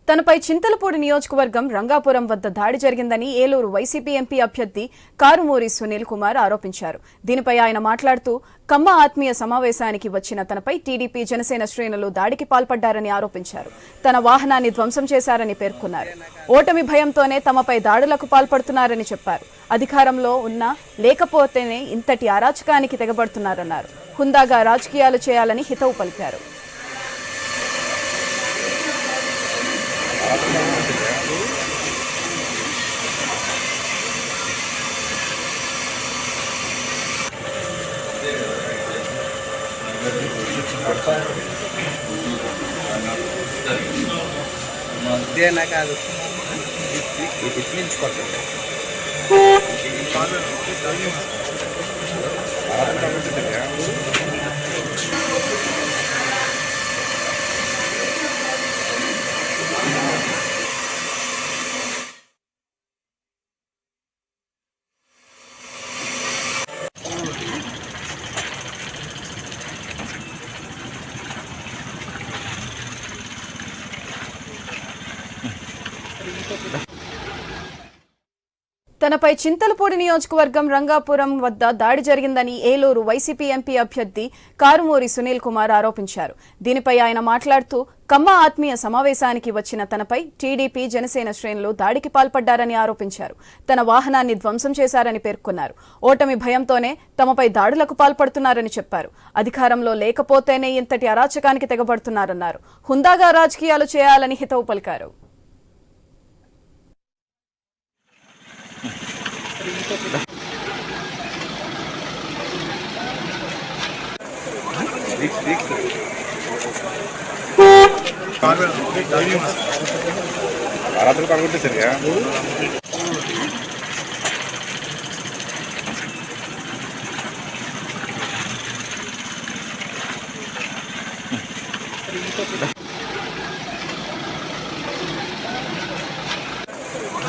తనపై చింతలపూడి నియోజకవర్గం రంగాపురం వద్ద దాడి జరిగిందని ఏలూరు వైసీపీ ఎంపీ అభ్యర్థి కారుమూరి సునీల్ కుమార్ ఆరోపించారు. దీనిపై ఆయన మాట్లాడుతూ కమ్మ ఆత్మీయ సమావేశానికి వచ్చిన తనపై టీడీపీ జనసేన శ్రేణులు దాడికి పాల్పడ్డారని ఆరోపించారు. తన వాహనాన్ని ధ్వంసం చేశారని పేర్కొన్నారు. ఓటమి భయంతోనే తమపై దాడులకు పాల్పడుతున్నారని చెప్పారు. అధికారంలో ఉన్నా లేకపోతేనే ఇంతటి అరాచకానికి తెగబడుతున్నారన్నారు. హుందాగా రాజకీయాలు చేయాలని హితవు పలికారు. ఇదేనా కాదు ఇప్పించుకోండి. తనపై చింతలపూడి నియోజకవర్గం రంగాపురం వద్ద దాడి జరిగిందని ఏలూరు వైసీపీ ఎంపీ అభ్యర్థి కారుమూరి సునీల్ కుమార్ ఆరోపించారు. దీనిపై ఆయన మాట్లాడుతూ కమ్మ ఆత్మీయ సమావేశానికి వచ్చిన తనపై టీడీపీ జనసేన శ్రేణులు దాడికి పాల్పడ్డారని ఆరోపించారు. తన వాహనాన్ని ధ్వంసం చేశారని పేర్కొన్నారు. ఓటమి భయంతోనే తమపై దాడులకు పాల్పడుతున్నారని చెప్పారు. అధికారంలో లేకపోతేనే ఇంతటి అరాచకానికి తెగబడుతున్నారన్నారు. హుందాగా రాజకీయాలు చేయాలని హితవు పలికారు. రాత్రి పడుకుంటే సరిగా